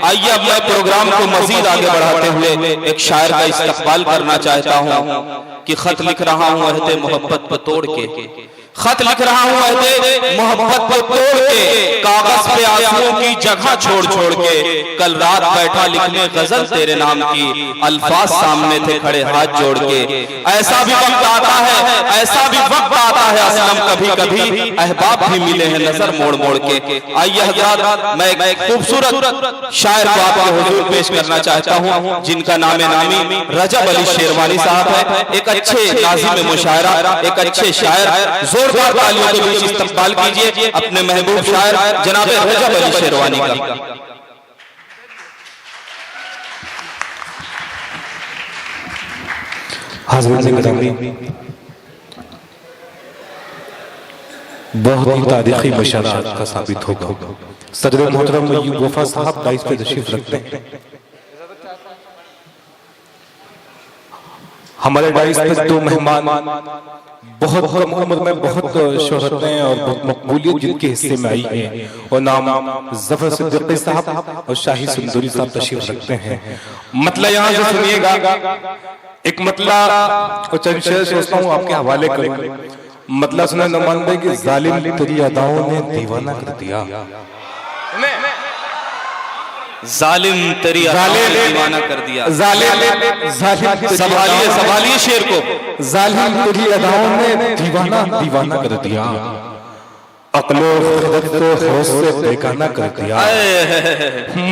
आइए अब मैं प्रोग्राम को मजीद आगे बढ़ाते हुए एक शायर का इस्तकबाल करना चाहता हूँ कि खत लिख रहा हूँ अहदे मोहब्बत पर तोड़ के, खत लिख रहा हूँ अहदे मोहब्बत पर तोड़ के, कागज पे आंसुओं की जगह छोड़ छोड़ के, कल रात बैठा लिखने गजल तेरे नाम की, अल्फाज सामने थे खड़े हाथ जोड़ के। ऐसा भी वक्त आता है, ऐसा भी वक्त आता है असलम, कभी कभी अहबाब भी मिले हैं नजर मोड़ मोड़ के। आइए हज़रात, मैं एक खूबसूरत शायर को आपके हुजूर पेश करना चाहता हूँ जिनका नामे नामी रजब अली शेरवानी साहब है। एक अच्छे नाज़िम मुशायरा, एक अच्छे शायर, जोरदार तालियों के बीच इस्तकबाल कीजिए अपने महबूब शायर जनाब रजब अली शेरवानी का। बहुत ही तारीखी मशारा का साबित होगा। सदर मोहतरम अय्यूब वफा साहब डाइस पे तशरीफ रखते हैं। हमारे डाइस पे दो मेहमान बहुत कम उम्र में बहुत शोहरतें और बहुत मकबूलियत जिनके हिस्से में आई है, और नाम जफर सिद्दीकी साहब और शाही सुंदरी साहब तशरीफ रखते हैं। मतलब यहाँ से सुनिएगा, एक मतलब और चंद शेर सोचता हूँ आपके हवाले करूँ। मतलब सुना नुमान भाई कि जालिम तेरी अदाओं ने दीवाना कर दिया, जालिम तेरी दीवाना कर दिया। संभालिए संभालिए शेर को। जालिम तेरी अदाओं ने दीवाना कर दिया, अक्लो खिदत को होश से बेगाना कर दिया।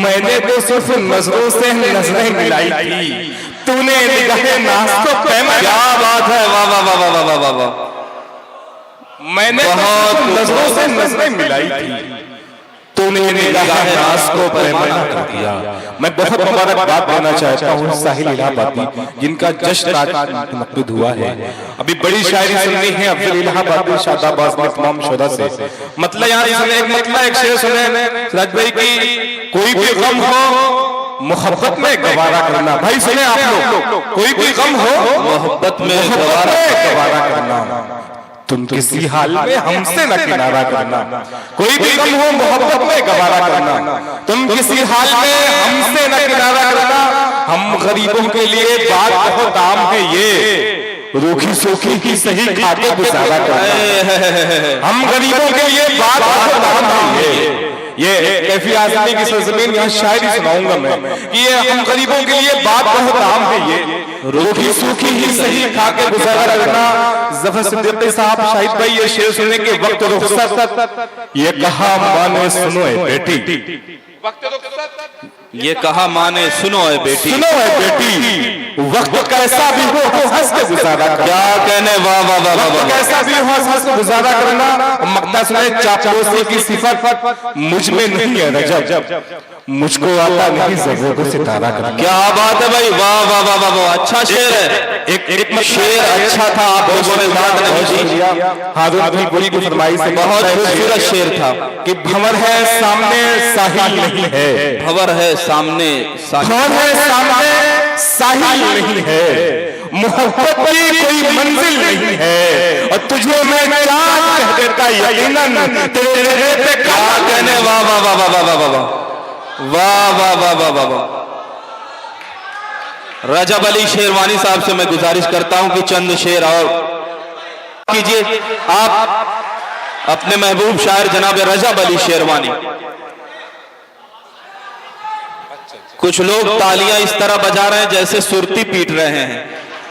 मैंने तो सिर्फ नजरों से नजरें मिलाई थी, तूने निगाहे नाज़ को पैमा। क्या बात है, वाह वाह वाह वाह वाह वाह वाह। मैंने बहुत नजरों से नजरें मिलाई थी, तूने निगाहे नाज़ को पैमाना कर दिया। मैं बहुत मुबारकबाद देना चाहता हूँ साहिल इलाहाबादी जिनका जश्न आज मुनक़्क़िद हुआ है। अभी बड़ी शायरी सुननी है अफजल इलाहाबादी शादाबाद में तमाम शोधा से। मतलब यहाँ सुने एक शेर सुने राज भाई की, कोई भी गम हो मोहब्बत में गवारा करना। भाई सुने आप लोग, कोई भी गम हो मोहब्बत में गवारा करना, तुम किसी हाल में हमसे न किनारा करना। कोई भी गम हो मोहब्बत में गवारा करना, तुम किसी हाल में हमसे न किनारा करना। हम गरीबों के लिए बात बहुत आम है ये, रूखी सूखी की सही खाके गुजारा करना। हम गरीबों के लिए बात बहुत आम है ये कैफी आज़मी की सरजमीन, यहाँ शायरी सुनाऊंगा मैं कि ये हम गरीबों के लिए बात बहुत आम है ये, रूखी सूखी ही सही खाके गुजारा करना। जफर सिद्दीकी साहब शाहिद भाई ये शेर सुनने के वक्त रुखसत, ये कहा माने सुनो ए बेटी, ये कहा माने सुनो ए बेटी, सुनो ए बेटी, वक्त कैसा भी हो हंस के गुजारा करना। क्या कहने, वाह वाह वाह वाह। कैसा भी हो हंस के गुजारा करना। मक्ता सुने चापलूसी की सिफत मुझ में नहीं है रजब, मुझको आता नहीं ज़र्रों को सितारा करना। क्या बात है भाई, वाह वाह वाह वाह वाह। अच्छा शेर है, एक शेर अच्छा था, आप लोगों ने याद नहीं किया। हाज़िर अपनी पूरी की फरमाइश से बहुत खूबसूरत शेर था कि भंवर है सामने साहिल नहीं है, भंवर है सामने भंवर है सामने साहिल नहीं है, मोहब्बत की कोई मंजिल नहीं है, और तुझे मैं चाँद कह देता यकीनन तेरे चेहरे पे क्या कहने, वाह वाह वाह वाह वाह वाह वाह वाह वाह वाह वाह वाह वाह। रजब अली शेरवानी साहब से मैं गुजारिश करता हूं कि चंद शेर और कीजिए आप अपने महबूब शायर जनाब रजब अली शेरवानी। कुछ लोग तालियां इस तरह बजा रहे हैं जैसे सुरती पीट रहे हैं।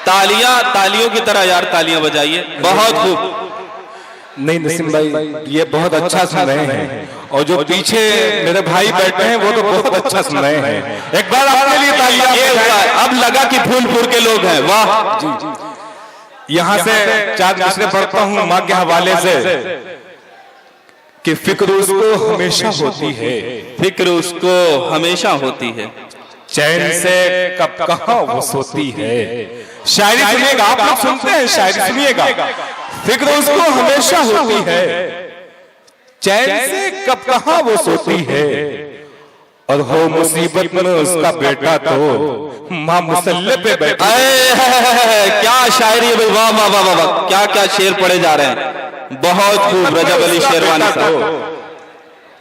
तालियों की तरह यार तालियां बजाइए, बहुत खूब। नहीं नसीम भाई ये बहुत अच्छा सुन रहे हैं, और जो पीछे मेरे भाई बैठे हैं वो तो बहुत अच्छा सुन रहे हैं। एक बार आपके लिए तालियां। अब लगा कि फूलपुर के लोग हैं, वाह जी जी। यहाँ से चार मिसरे पढ़ता हूँ माँ के हवाले से कि फिक्र उसको हमेशा होती है, फिक्र उसको हमेशा होती है, चैन से कब कहाँ वो सोती है। शायरी सुनिएगा, आप लोग सुनते हैं शायरी सुनिएगा। फिक्र उसको हमेशा होती है, चैन से कब कहाँ वो सोती है, और हो मुसीबत में उसका बेटा तो माँ मुसल्ले पे बैठा। क्या शायरी है भाई, वाह वाह वाह वाह। क्या क्या शेर पढ़े जा रहे हैं, बहुत खूब। रजब अली शेरवानी साहब,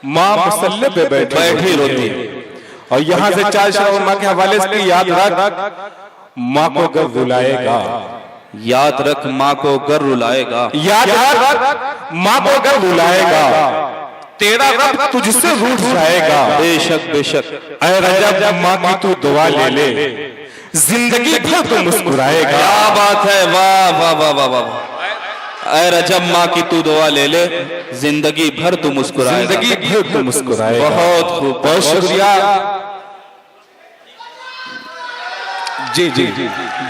माँ मुसल्ले पे बैठी रोती है, और यहाँ से 4 शेर माँ के हवाले से याद रख, माँ को गर रुलाएगा, याद रख माँ को गर रुलाएगा, याद रख माँ को गर रुलाएगा, तेरा रब तुझसे रूठ जाएगा। बेशक बेशक। ऐ रजब माँ की तू दुआ ले ले, जिंदगी भर तू मुस्कुराएगा। क्या बात है, वाह वाह वाह वाह वाह। ऐ रजब माँ की तू दुआ ले ले, जिंदगी भर तू मुस्कुराएगा, जिंदगी भर तू मुस्कुराएगा। बहुत खूब, बहुत शुक्रिया। जी जी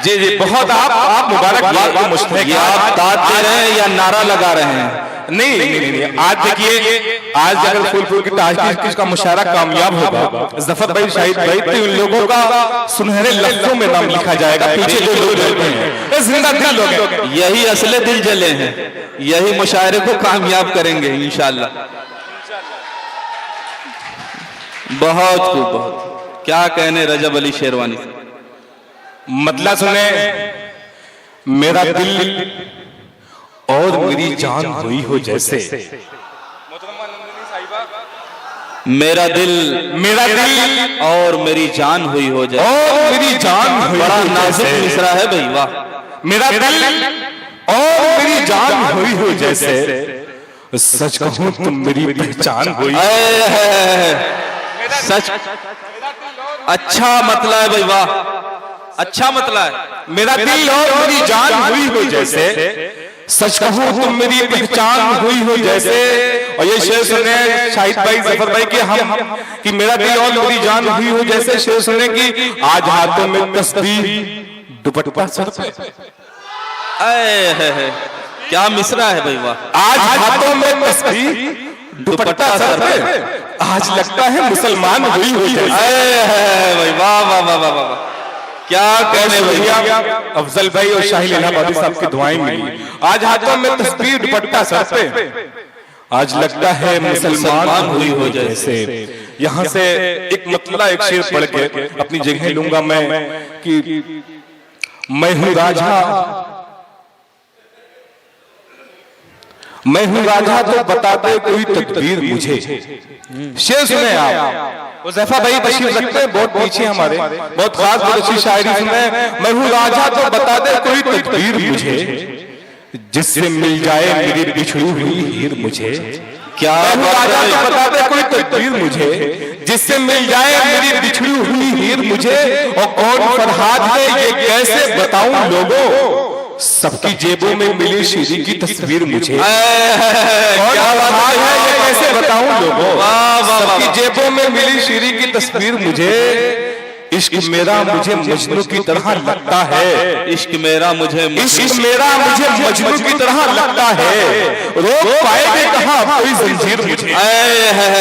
जी जी बहुत आप मुबारकबाद को मुश्तक। आप दाद दे रहे हैं या नारा लगा रहे हैं? नहीं नहीं नहीं, आज देखिए, आज अगर फूलपुर की ताजकीज का मुशायरा कामयाब होगा, जफर भाई, शाहिद भाई, तो इन लोगों का सुनहरे लफ्जों में नाम लिखा जाएगा। पीछे जो लोग रहते हैं जिंदा दिल लोग हैं, यही असले दिल जले हैं, यही मुशायरे को कामयाब करेंगे इंशाल्लाह। बहुत खूब, बहुत। क्या कहने रजब अली शेरवानी, मतलब सुने, मेरा दिल और मेरी जान हुई हो जैसे, मेरा दिल और मेरी जान हुई हो जैसे, और मेरी जान हुई बड़ा हो नाजुक जैसे। मिसरा है भाई, वाह। मेरा दिल और मेरी जान हुई हो जैसे, सच कहूं तुम मेरी पहचान हुई। सच, अच्छा मतला है भाई, वाह, अच्छा मतला है। मेरा दिल और मेरी जान हुई हो जैसे, सच कहूं तुम मेरी पहचान हुई हो जैसे। और ये शेर सुने शाहिद भाई, जफर भाई के हम, कि मेरा दिल और मेरी जान हुई हो जैसे। शेर सुने कि आज हाथों में तस्बीह, दुपट्टा सर पे। क्या मिसरा है भाई, वाह। आज हाथों में तस्बीह, दुपट्टा सर पे, आज लगता है मुसलमान हुई हो जैसे। भाई वाह वाह वाह वाह वाह, क्या कहने भैया। अफजल भाई और शाहिल इलाहाबादी साहब की दुआएं मिली। आज हाथों में तस्बीह, दुपट्टा सर पे, आज लगता है मुसलमान हुई हो जैसे। यहाँ से एक मतला, एक शेर पढ़ के अपनी जगह लूंगा मैं, कि मैं हूं राजा, मैं हूं राजा तो बता दे कोई तकदीर मुझे। शेर सुने आप, हुज़ैफा भाई बशीर रखते हैं बहुत पीछे हमारे, बहुत खास बहुत अच्छी शायरी सुने। मैं हूं राजा तो बता दे कोई तकदीर मुझे, जिससे मिल जाए मेरी बिछड़ी हुई हीर मुझे। क्या राजा तो बता दे कोई तकदीर मुझे, जिससे मिल जाए मेरी बिछड़ी हुई हीर मुझे। और कौन फरहाद है ये कैसे बताऊं लोगों, सबकी जेबों में मिली शीरी की तस्वीर मुझे। क्या बात है, ये कैसे बताऊं लोगों, सबकी जेबों में मिली शीरी की तस्वीर मुझे। इश्क मेरा मुझे मजनू की तरह लगता है, इश्क मेरा मुझे मजनू की तरह लगता है। रोक पाएंगे कहां कोई जंजीर मुझे।